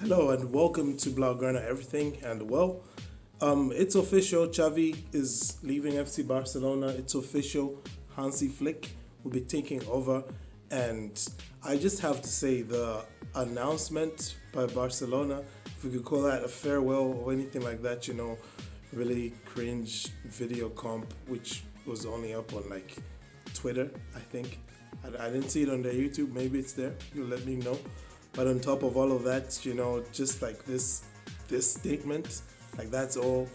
Hello and welcome to Blaugrana Everything. And it's official. Xavi is leaving FC Barcelona. It's official. Hansi Flick will be taking over. And I just have to say the announcement by Barcelona, if we could call that a farewell or anything like that, really cringe video comp, which was only up on like Twitter, I think. I didn't see it on their YouTube. Maybe it's there. You'll let me know. But on top of all of that, just like this statement, like that's all,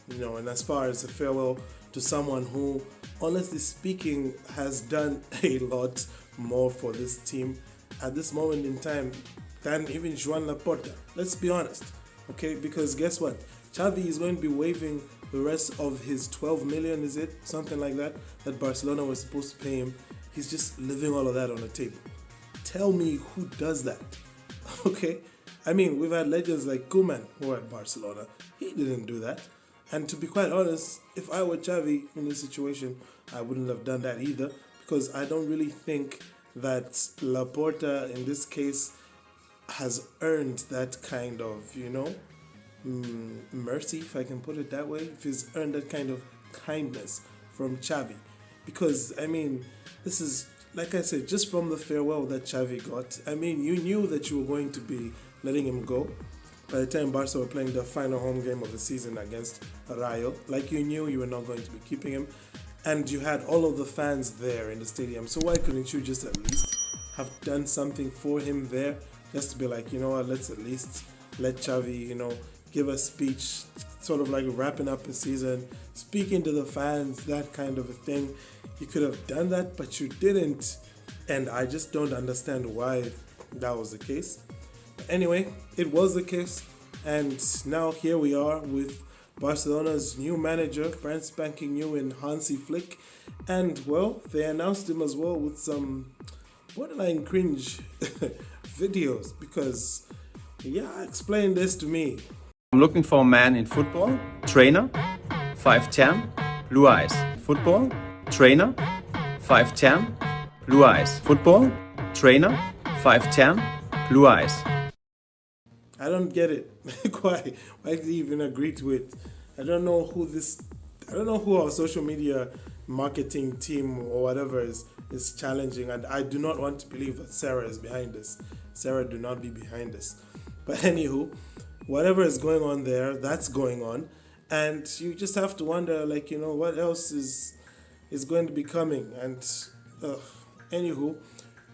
and as far as a farewell to someone who, honestly speaking, has done a lot more for this team at this moment in time than even Joan Laporta. Let's be honest, okay? Because guess what? Xavi is going to be waiving the rest of his 12 million, is it? Something like that Barcelona was supposed to pay him. He's just leaving all of that on the table. Tell me who does that, okay? I mean, we've had legends like Koeman who are at Barcelona. He didn't do that. And to be quite honest, if I were Xavi in this situation, I wouldn't have done that either, because I don't really think that Laporta, in this case, has earned that kind of, mercy, if I can put it that way, if he's earned that kind of kindness from Xavi. Because, this is, like I said, just from the farewell that Xavi got, you knew that you were going to be letting him go. By the time Barca were playing the final home game of the season against Rayo, like you knew you were not going to be keeping him. And you had all of the fans there in the stadium. So why couldn't you just at least have done something for him there? Just to be like, let's at least let Xavi, give a speech, sort of like wrapping up the season, speaking to the fans, that kind of a thing. You could have done that, but you didn't. And I just don't understand why that was the case. But anyway, it was the case. And now here we are with Barcelona's new manager, brand spanking new in Hansi Flick. And, they announced him as well with some borderline cringe videos. Because, explain this to me. I'm looking for a man in football, trainer, 5'10", blue eyes. Football, trainer, 5'10", blue eyes. Football, trainer, 5'10", blue eyes. I don't get it. Why did he even agree to it? I don't know who our social media marketing team or whatever is challenging, and I do not want to believe that Sarah is behind this. Sarah, do not be behind this. But anywho, whatever is going on there, that's going on. And you just have to wonder, what else is going to be coming. And anywho,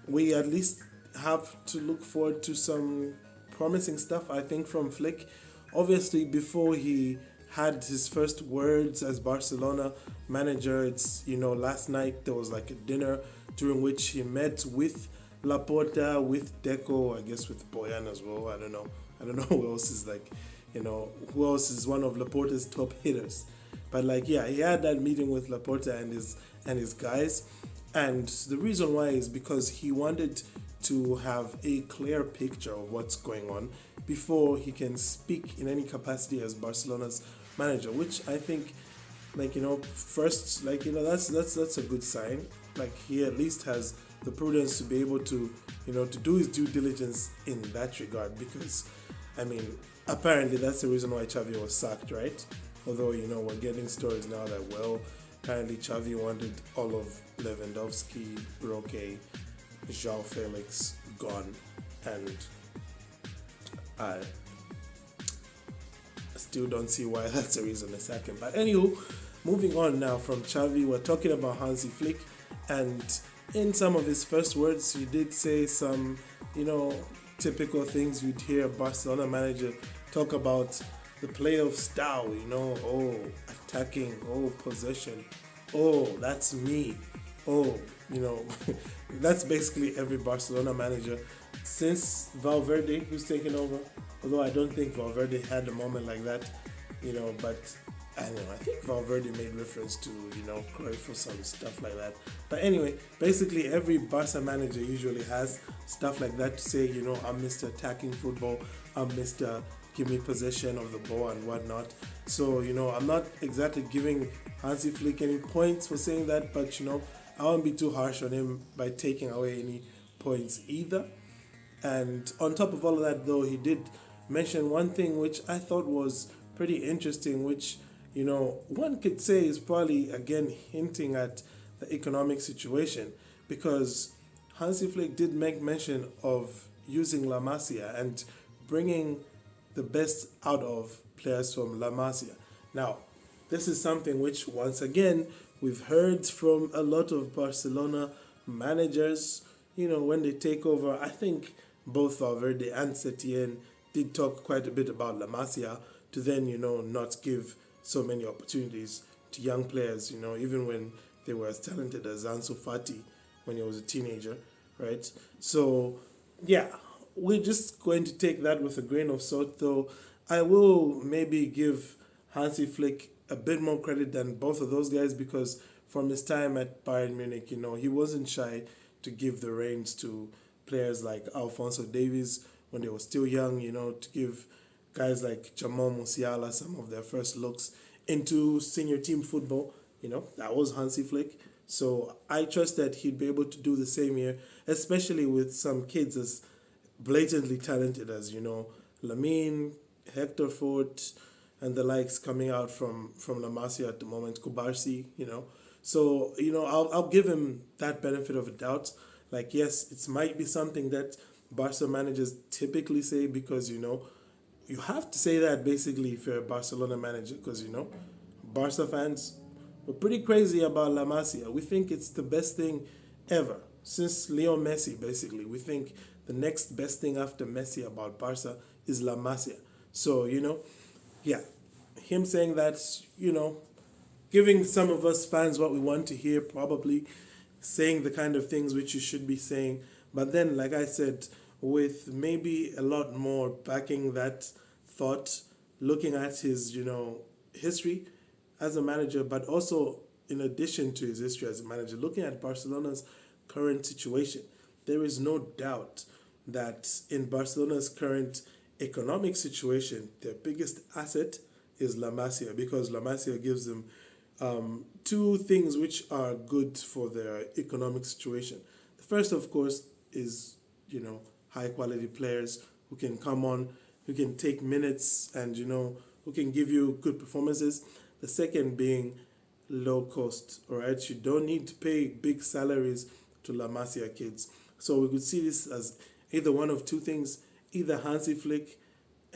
we at least have to look forward to some promising stuff, I think, from Flick. Obviously, before he had his first words as Barcelona manager, it's, last night there was like a dinner during which he met with Laporta, with Deco, I guess with Boyan as well. I don't know who else is who else is one of Laporta's top hitters. But he had that meeting with Laporta and his guys. And the reason why is because he wanted to have a clear picture of what's going on before he can speak in any capacity as Barcelona's manager, which I think, first, that's a good sign. He at least has the prudence to be able to, to do his due diligence in that regard, because, apparently that's the reason why Xavi was sacked, right? Although, we're getting stories now that, apparently Xavi wanted all of Lewandowski, Roque, João Felix gone, and I still don't see why that's the reason to sack him. But anywho, moving on now from Xavi, we're talking about Hansi Flick, and in some of his first words, he did say some, typical things you'd hear a Barcelona manager talk about: the playoff style, attacking, possession, that's me, that's basically every Barcelona manager since Valverde, who's taken over. Although I don't think Valverde had a moment like that, but I think Valverde made reference to, Cruyff or some stuff like that. But anyway, basically every Barca manager usually has stuff like that to say, I'm Mr. Attacking Football, I'm Mr. Give me possession of the ball and whatnot. So, I'm not exactly giving Hansi Flick any points for saying that, but, I won't be too harsh on him by taking away any points either. And on top of all of that, though, he did mention one thing which I thought was pretty interesting, which, one could say is probably, again, hinting at the economic situation, because Hansi Flick did make mention of using La Masia and bringing the best out of players from La Masia. Now, this is something which, once again, we've heard from a lot of Barcelona managers, when they take over. I think both Valverde and Setien did talk quite a bit about La Masia to then, not give so many opportunities to young players, even when they were as talented as Ansu Fati when he was a teenager, right? So, yeah, we're just going to take that with a grain of salt, though I will maybe give Hansi Flick a bit more credit than both of those guys, because from his time at Bayern Munich, he wasn't shy to give the reins to players like Alphonso Davies when they were still young, to give guys like Jamal Musiala some of their first looks into senior team football. That was Hansi Flick. So I trust that he'd be able to do the same here, especially with some kids as blatantly talented as, Lamine, Hector Fort, and the likes coming out from La Masia at the moment, Kubarsi, So, I'll give him that benefit of a doubt. Like, yes, it might be something that Barca managers typically say, because, you have to say that basically if you're a Barcelona manager, because, Barca fans, we're pretty crazy about La Masia. We think it's the best thing ever. Since Leo Messi, basically. We think the next best thing after Messi about Barca is La Masia. So, yeah, him saying that, giving some of us fans what we want to hear, probably saying the kind of things which you should be saying. But then, like I said, with maybe a lot more backing that thought, looking at his, history as a manager, but also in addition to his history as a manager, looking at Barcelona's current situation, there is no doubt that in Barcelona's current economic situation, their biggest asset is La Masia, because La Masia gives them two things which are good for their economic situation. The first, of course, is, high quality players who can come on, who can take minutes, and, who can give you good performances. The second being low cost, all right? You don't need to pay big salaries to La Masia kids. So we could see this as either one of two things, either Hansi Flick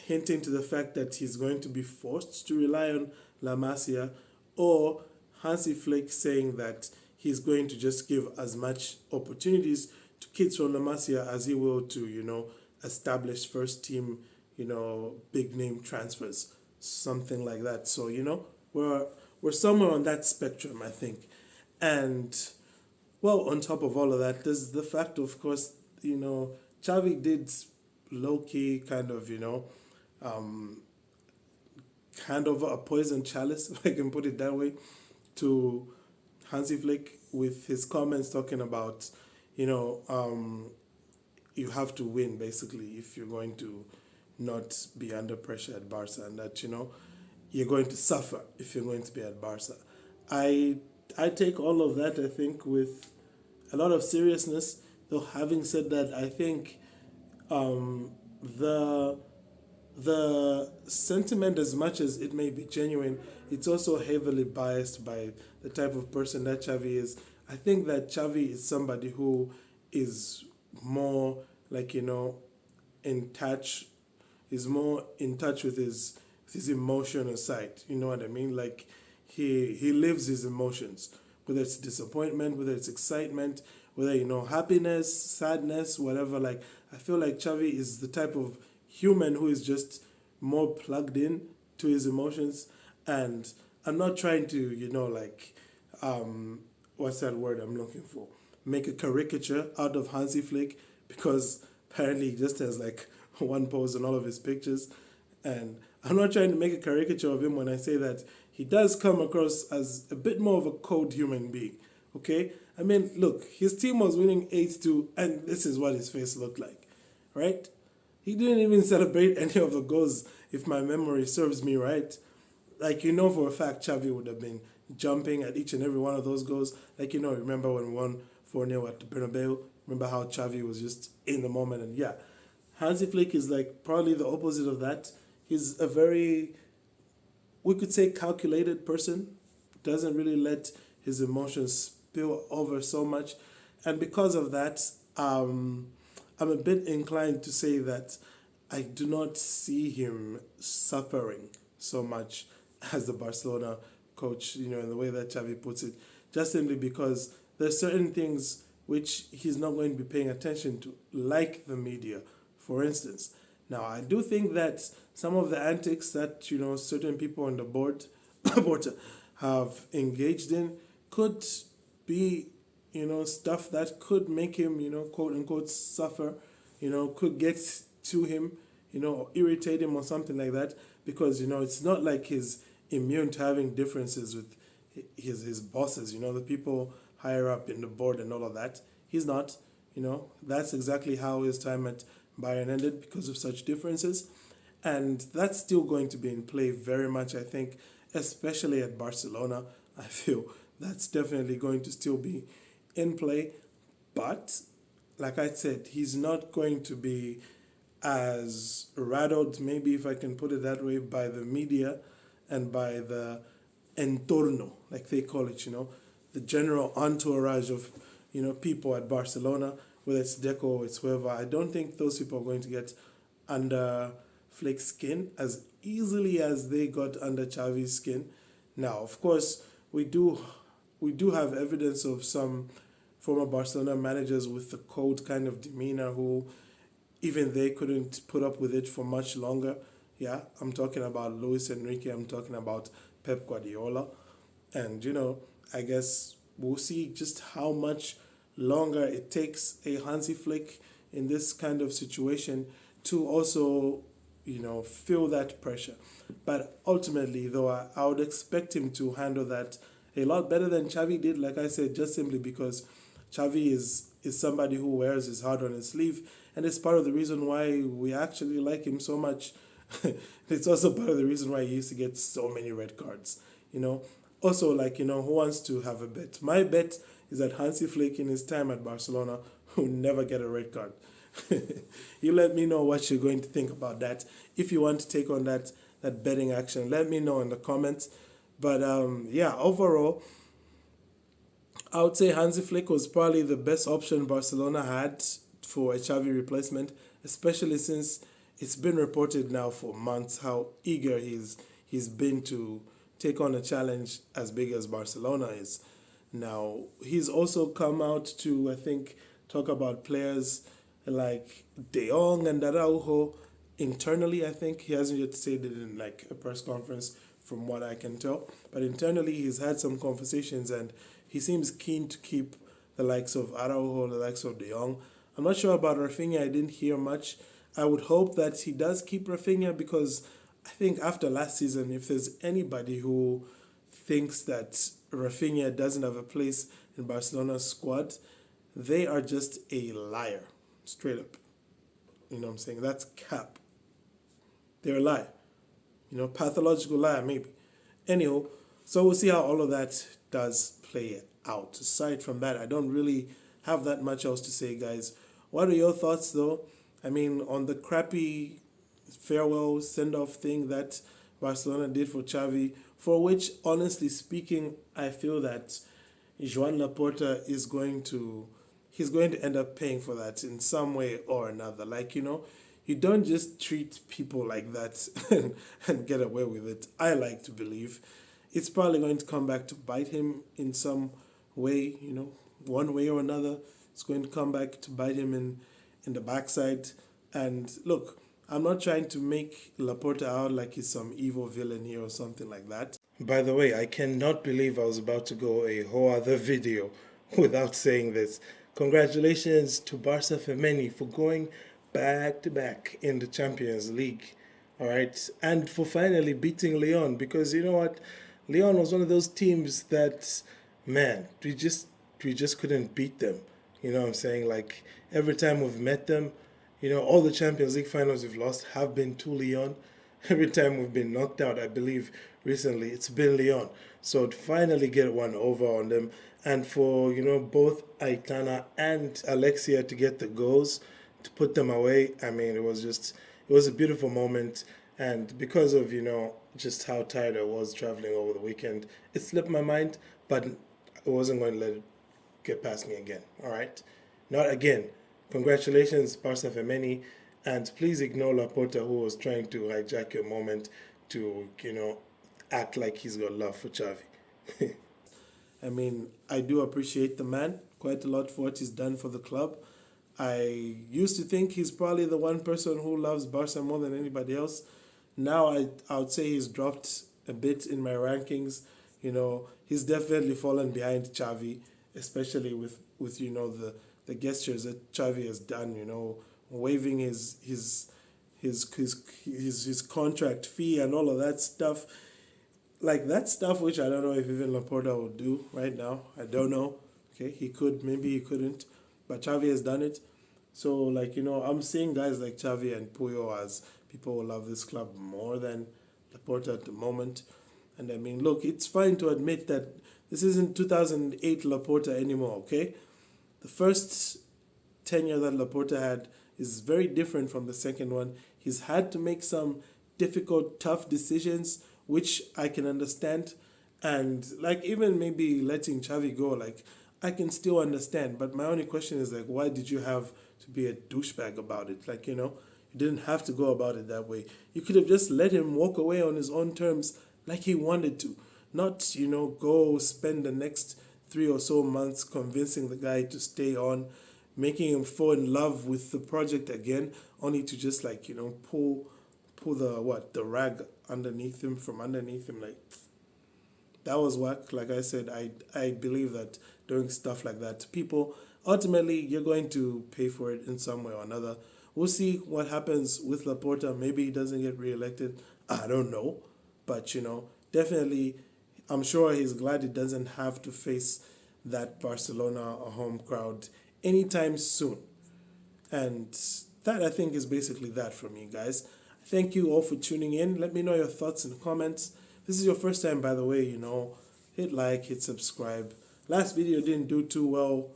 hinting to the fact that he's going to be forced to rely on La Masia, or Hansi Flick saying that he's going to just give as much opportunities to kids from La Masia as he will to, establish first team, big name transfers, something like that. So, we're somewhere on that spectrum, I think. And, well, on top of all of that, there's the fact, of course, Xavi did low-key kind of, hand over a poison chalice, if I can put it that way, to Hansi Flick with his comments talking about, you have to win, basically, if you're going to not be under pressure at Barca, and that, you're going to suffer if you're going to be at Barca. I take all of that, I think, with a lot of seriousness. Though having said that, I think the sentiment, as much as it may be genuine, it's also heavily biased by the type of person that Xavi is. I think that Xavi is somebody who is more like, in touch, is more in touch with his emotional side. You know what I mean? Like, he lives his emotions, whether it's disappointment, whether it's excitement, whether, happiness, sadness, whatever. Like, I feel like Xavi is the type of human who is just more plugged in to his emotions. And I'm not trying to, what's that word I'm looking for? Make a caricature out of Hansi Flick, because apparently he just has like one pose on all of his pictures. And I'm not trying to make a caricature of him when I say that he does come across as a bit more of a cold human being, okay? I mean, look, his team was winning 8-2, and this is what his face looked like, right? He didn't even celebrate any of the goals, if my memory serves me right. Like, for a fact, Xavi would have been jumping at each and every one of those goals. Like, remember when we won 4-0 at the Bernabeu? Remember how Xavi was just in the moment? And yeah, Hansi Flick is like probably the opposite of that. He's a very, we could say, calculated person. Doesn't really let his emotions spill over so much, and because of that, I'm a bit inclined to say that I do not see him suffering so much as the Barcelona coach, in the way that Xavi puts it, just simply because there's certain things which he's not going to be paying attention to, like the media, for instance. Now, I do think that some of the antics that, certain people on the board have engaged in could be, stuff that could make him, quote unquote, suffer, could get to him, or irritate him or something like that, because, it's not like he's immune to having differences with his bosses, the people higher up in the board and all of that. He's not, that's exactly how his time at Bayern ended because of such differences. And that's still going to be in play very much, I think, especially at Barcelona. I feel that's definitely going to still be in play. But, like I said, he's not going to be as rattled, maybe if I can put it that way, by the media and by the entorno, like they call it, the general entourage of, people at Barcelona, whether it's Deco, it's whoever. I don't think those people are going to get under Flick's skin as easily as they got under Xavi's skin. Now, of course, we do have evidence of some former Barcelona managers with the cold kind of demeanor who even they couldn't put up with it for much longer. Yeah, I'm talking about Luis Enrique, I'm talking about Pep Guardiola. And, I guess we'll see just how much longer it takes a Hansi Flick in this kind of situation to also, feel that pressure. But ultimately, though, I would expect him to handle that a lot better than Xavi did, like I said, just simply because Xavi is somebody who wears his heart on his sleeve, and it's part of the reason why we actually like him so much. It's also part of the reason why he used to get so many red cards, Also, who wants to have a bet? My bet is that Hansi Flick in his time at Barcelona will never get a red card. You let me know what you're going to think about that. If you want to take on that betting action, let me know in the comments. But overall, I would say Hansi Flick was probably the best option Barcelona had for a Xavi replacement, especially since it's been reported now for months how eager he's been to take on a challenge as big as Barcelona is. Now, he's also come out to, I think, talk about players like De Jong and Araujo internally. I think he hasn't yet said it in a press conference from what I can tell. But internally, he's had some conversations and he seems keen to keep the likes of Araujo, the likes of De Jong. I'm not sure about Rafinha. I didn't hear much. I would hope that he does keep Rafinha because I think after last season, if there's anybody who thinks that Rafinha doesn't have a place in Barcelona's squad, they are just a liar, straight up. You know what I'm saying? That's cap. They're a lie. Pathological liar, maybe. Anyhow, so we'll see how all of that does play out. Aside from that, I don't really have that much else to say, guys. What are your thoughts, though? I mean, on the crappy farewell send-off thing that Barcelona did for Xavi, for which, honestly speaking, I feel that Joan Laporta is going to end up paying for that in some way or another. You don't just treat people like that and get away with it. I like to believe it's probably going to come back to bite him in some way, one way or another. It's going to come back to bite him in the backside. And look, I'm not trying to make Laporta out like he's some evil villain here or something like that. By the way, I cannot believe I was about to go a whole other video without saying this. Congratulations to Barca Femeni for going back-to-back in the Champions League. All right, and for finally beating Lyon, because you know what? Lyon was one of those teams that, man, we just couldn't beat them. You know what I'm saying? Every time we've met them, all the Champions League finals we've lost have been to Lyon. Every time we've been knocked out, I believe, recently, it's been Lyon. So to finally get one over on them, and for, both Aitana and Alexia to get the goals to put them away. I mean, it was a beautiful moment. And because of, just how tired I was traveling over the weekend, it slipped my mind, but I wasn't going to let it get past me again. All right? Not again. Congratulations, Barca Femeni. And please ignore Laporta, who was trying to hijack your moment to, act like he's got love for Xavi. I mean, I do appreciate the man quite a lot for what he's done for the club. I used to think he's probably the one person who loves Barca more than anybody else. Now I would say he's dropped a bit in my rankings. He's definitely fallen behind Xavi, especially with the gestures that Xavi has done. Waiving his contract fee and all of that stuff. Like that stuff, which I don't know if even Laporta will do right now. I don't know. Okay, he could, maybe he couldn't, but Xavi has done it. So, I'm seeing guys like Xavi and Puyo as people who love this club more than Laporta at the moment. And I mean, look, it's fine to admit that this isn't 2008 Laporta anymore, okay? The first tenure that Laporta had is very different from the second one. He's had to make some difficult, tough decisions, which I can understand. And, even maybe letting Xavi go, I can still understand. But my only question is, why did you have to be a douchebag about it? You didn't have to go about it that way. You could have just let him walk away on his own terms like he wanted to. Not, go spend the next 3 or so months convincing the guy to stay on, making him fall in love with the project again, only to just, pull the rag underneath him, that was whack. Like I said, I believe that doing stuff like that to people, ultimately you're going to pay for it in some way or another. We'll see what happens with Laporta. Maybe he doesn't get reelected. I don't know. But, definitely, I'm sure he's glad he doesn't have to face that Barcelona home crowd anytime soon. And that, I think, is basically that from me, guys. Thank you all for tuning in. Let me know your thoughts in the comments. If this is your first time, by the way, hit like, hit subscribe. Last video didn't do too well.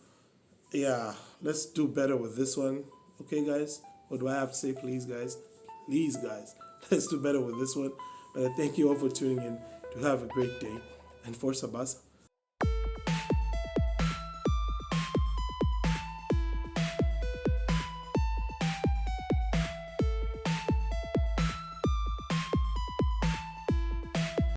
Yeah, let's do better with this one. Okay, guys? What do I have to say? Please, guys. Please, guys. Let's do better with this one. But I thank you all for tuning in. To have a great day. And Forza Barca.